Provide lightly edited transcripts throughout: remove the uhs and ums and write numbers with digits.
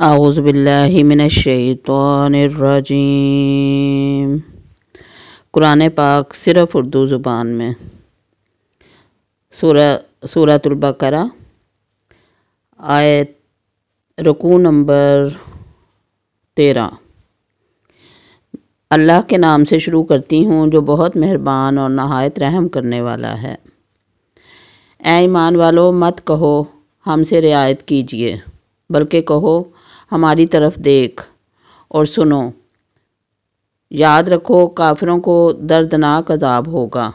اعوذ باللہ من الشیطان الرجیم۔ قرآن پاک صرف اردو زبان میں۔ سورۃ البقرہ، آیت رکوع نمبر 13۔ اللہ کے نام سے شروع کرتی ہوں جو بہت مہربان اور نہایت رحم کرنے والا ہے۔ اے ایمان والو، مت کہو ہم سے رعایت کیجیے، بلکہ کہو ہماری طرف دیکھ اور سنو۔ یاد رکھو کافروں کو دردناک عذاب ہوگا۔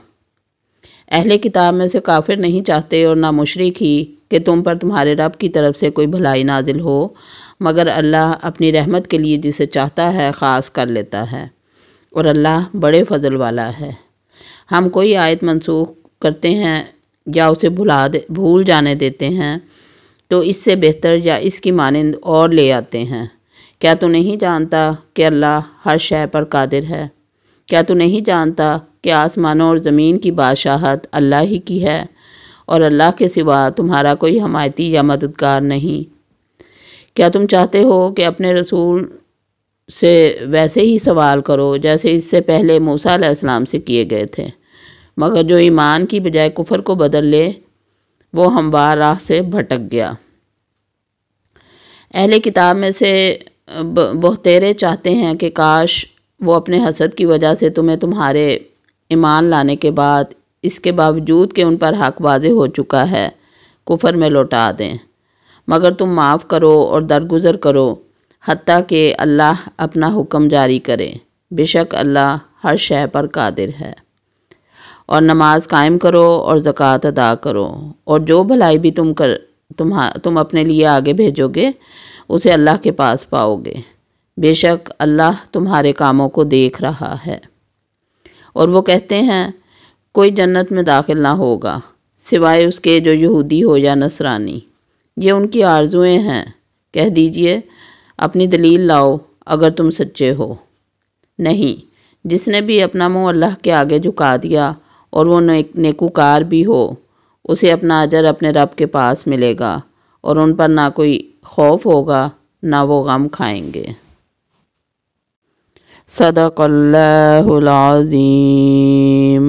اہل کتاب میں سے کافر نہیں چاہتے اور نہ مشرک ہی کہ تم پر تمہارے رب کی طرف سے کوئی بھلائی نازل ہو، مگر اللہ اپنی رحمت کے لیے جسے چاہتا ہے خاص کر لیتا ہے، اور اللہ بڑے فضل والا ہے۔ ہم کوئی آیت منسوخ کرتے ہیں یا اسے بھول جانے دیتے ہیں تو اس سے بہتر یا اس کی مانند اور لے آتے ہیں۔ کیا تو نہیں جانتا کہ اللہ ہر شے پر قادر ہے؟ کیا تو نہیں جانتا کہ آسمانوں اور زمین کی بادشاہت اللہ ہی کی ہے، اور اللہ کے سوا تمہارا کوئی حمایتی یا مددگار نہیں؟ کیا تم چاہتے ہو کہ اپنے رسول سے ویسے ہی سوال کرو جیسے اس سے پہلے موسیٰ علیہ السلام سے کیے گئے تھے؟ مگر جو ایمان کی بجائے کفر کو بدل لے وہ ہموار راہ سے بھٹک گیا۔ اہل کتاب میں سے بہتیرے چاہتے ہیں کہ کاش وہ اپنے حسد کی وجہ سے تمہیں تمہارے ایمان لانے کے بعد اس کے باوجود کہ ان پر حق واضح ہو چکا ہے کفر میں لوٹا دیں، مگر تم معاف کرو اور درگزر کرو حتیٰ کہ اللہ اپنا حکم جاری کرے۔ بے شک اللہ ہر شے پر قادر ہے۔ اور نماز قائم کرو اور زکوٰۃ ادا کرو، اور جو بھلائی بھی تم اپنے لیے آگے بھیجو گے اسے اللہ کے پاس پاؤ گے۔ بے شک اللہ تمہارے کاموں کو دیکھ رہا ہے۔ اور وہ کہتے ہیں کوئی جنت میں داخل نہ ہوگا سوائے اس کے جو یہودی ہو یا نصرانی۔ یہ ان کی آرزوئیں ہیں۔ کہہ دیجئے اپنی دلیل لاؤ اگر تم سچے ہو۔ نہیں، جس نے بھی اپنا منہ اللہ کے آگے جھکا دیا اور وہ نیکوکار بھی ہو، اسے اپنا اجر اپنے رب کے پاس ملے گا، اور ان پر نہ کوئی خوف ہوگا نہ وہ غم کھائیں گے۔ صدق اللہ العظیم۔